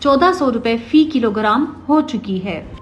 1400 रुपए फी किलोग्राम हो चुकी है।